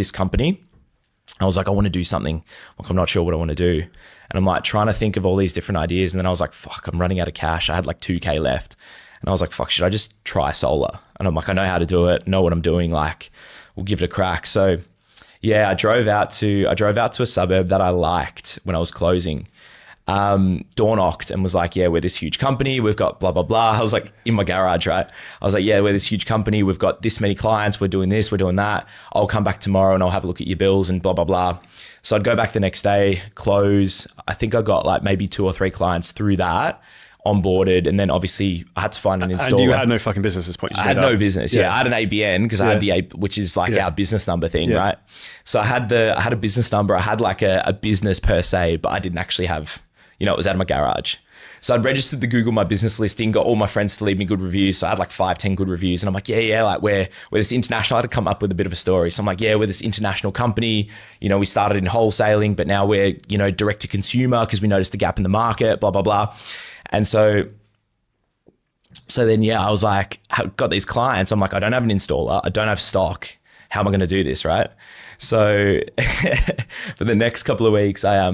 this company. I was like, I want to do something. Like, I'm not sure what I want to do. And I'm like trying to think of all these different ideas. And then I was like, fuck, I'm running out of cash. I had like 2K left. And I was like, fuck, should I just try solar? And I'm like, I know how to do it, know what I'm doing. Like, we'll give it a crack. So yeah, I drove out to a suburb that I liked when I was closing. Door knocked and was like, yeah, we're this huge company. We've got blah, blah, blah. I was like in my garage, right? I was like, yeah, we're this huge company. We've got this many clients. We're doing this, we're doing that. I'll come back tomorrow and I'll have a look at your bills and blah, blah, blah. So I'd go back the next day, close. I think I got like maybe 2 or 3 clients through that, onboarded. And then obviously I had to find an installer. And you had no fucking business at this point. I had no business. Yeah. I had an ABN because I had the, which is like our business number thing, right? So I had a business number. I had like a business per se, but I didn't actually have, it was out of my garage. So I'd registered the Google My Business listing, got all my friends to leave me good reviews. So I had like 5-10 good reviews. And I'm like, like we're this international, I had to come up with a bit of a story. So I'm like, we're this international company. We started in wholesaling, but now we're, direct to consumer because we noticed a gap in the market, blah, blah, blah. And so then, I was like, I got these clients. I'm like, I don't have an installer. I don't have stock. How am I going to do this, right? So for the next couple of weeks, I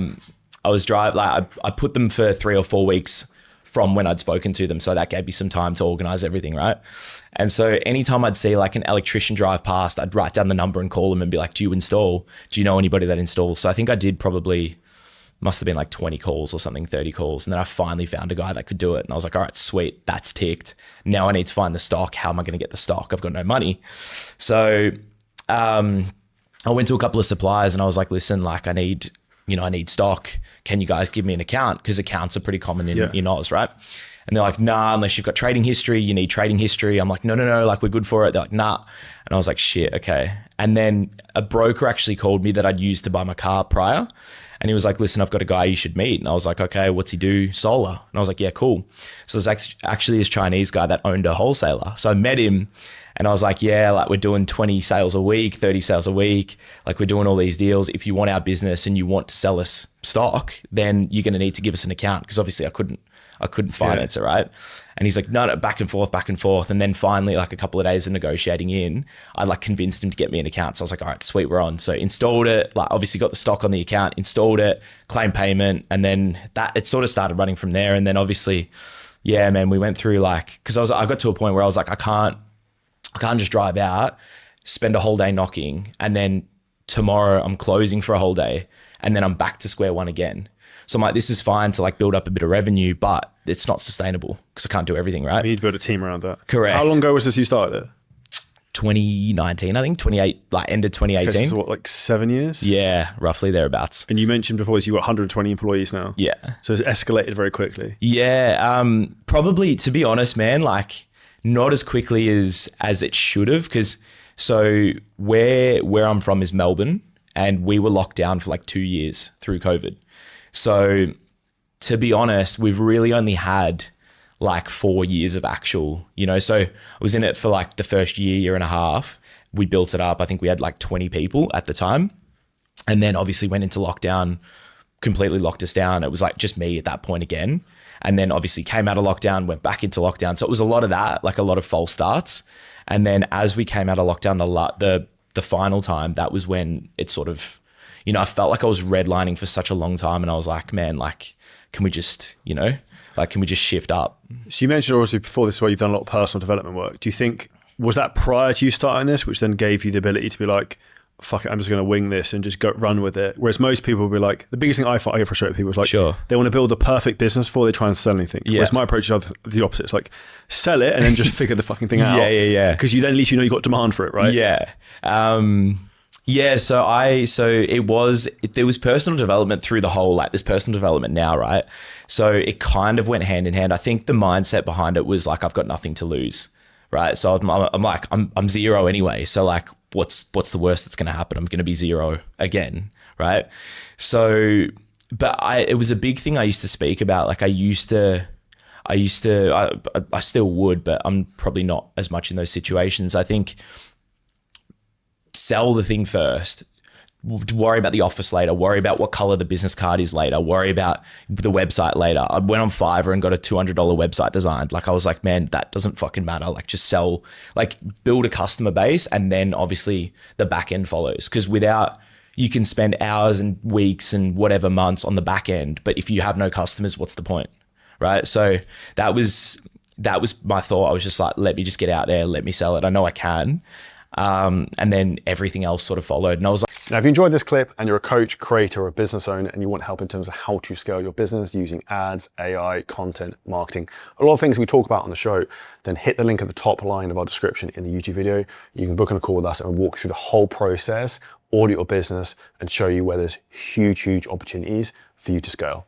was driving, like I put them for 3 or 4 weeks from when I'd spoken to them. So that gave me some time to organize everything, right? And so anytime I'd see like an electrician drive past, I'd write down the number and call them and be like, do you install? Do you know anybody that installs? So I think I did must have been like 20 calls or something, 30 calls. And then I finally found a guy that could do it. And I was like, all right, sweet, that's ticked. Now I need to find the stock. How am I going to get the stock? I've got no money. So I went to a couple of suppliers and I was like, listen, like I need stock. Can you guys give me an account? Because accounts are pretty common in Oz, right? And they're like, nah, unless you've got trading history, you need trading history. I'm like, no, like we're good for it. They're like, nah. And I was like, shit, okay. And then a broker actually called me that I'd used to buy my car prior. And he was like, listen, I've got a guy you should meet. And I was like, okay, what's he do? Solar. And I was like, yeah, cool. So it's actually this Chinese guy that owned a wholesaler. So I met him and I was like, yeah, like we're doing 20 sales a week, 30 sales a week. Like we're doing all these deals. If you want our business and you want to sell us stock, then you're going to need to give us an account. Because obviously I couldn't finance it, right? And he's like, no, back and forth. And then finally, like a couple of days of negotiating in, I like convinced him to get me an account. So I was like, all right, sweet, we're on. So installed it, like obviously got the stock on the account, installed it, claimed payment. And then it sort of started running from there. And then obviously, yeah, man, we went through like, because I got to a point where I was like, I can't just drive out, spend a whole day knocking, and then tomorrow I'm closing for a whole day, and then I'm back to square one again. So I'm like, this is fine to like build up a bit of revenue, but it's not sustainable because I can't do everything, right? You need to build a team around that. Correct. How long ago was this you started it? 2019, I think, end of 2018. Okay, so what, like 7 years? Yeah, roughly thereabouts. And you mentioned before you've got 120 employees now. Yeah. So it's escalated very quickly. Yeah, probably, to be honest, man, like not as quickly as it should have, because so where I'm from is Melbourne, and we were locked down for like 2 years through COVID. So to be honest, we've really only had like 4 years of actual, so I was in it for like the first year and a half. We built it up. I think we had like 20 people at the time. And then obviously went into lockdown, completely locked us down. It was like just me at that point again. And then obviously came out of lockdown, went back into lockdown. So it was a lot of that, like a lot of false starts. And then as we came out of lockdown, the final time, that was when it sort of, I felt like I was redlining for such a long time. And I was like, man, like, can we just, can we just shift up? So you mentioned obviously before this where you've done a lot of personal development work. Do you think, was that prior to you starting this, which then gave you the ability to be like, fuck it, I'm just going to wing this and just go run with it? Whereas most people will be like, the biggest thing I get frustrated with people is like, sure, they want to build a perfect business before they try and sell anything. Yeah. Whereas my approach is the opposite. It's like, sell it and then just figure the fucking thing out. Yeah. Because you then at least you've got demand for it, right? Yeah. There was personal development through the whole, like, there's personal development now, right? So it kind of went hand in hand. I think the mindset behind it was like, I've got nothing to lose, right? So I'm like, I'm zero anyway. So like, what's the worst that's going to happen? I'm going to be zero again, right? So, but it was a big thing I used to speak about. Like I still would, but I'm probably not as much in those situations. I think sell the thing first, worry about the office later, worry about what color the business card is later, worry about the website later. I went on Fiverr and got a $200 website designed. Like I was like, man, that doesn't fucking matter. Like just sell, like build a customer base, and then obviously the back end follows. Because without, you can spend hours and weeks and whatever months on the back end, but if you have no customers, what's the point, right? So that was my thought. I was just like, let me just get out there, let me sell it. I know I can. And then everything else sort of followed. And I was like, now, if you enjoyed this clip and you're a coach, creator, or a business owner, and you want help in terms of how to scale your business using ads, AI, content, marketing, a lot of things we talk about on the show, then hit the link at the top line of our description in the YouTube video. You can book on a call with us and walk through the whole process, audit your business, and show you where there's huge, huge opportunities for you to scale.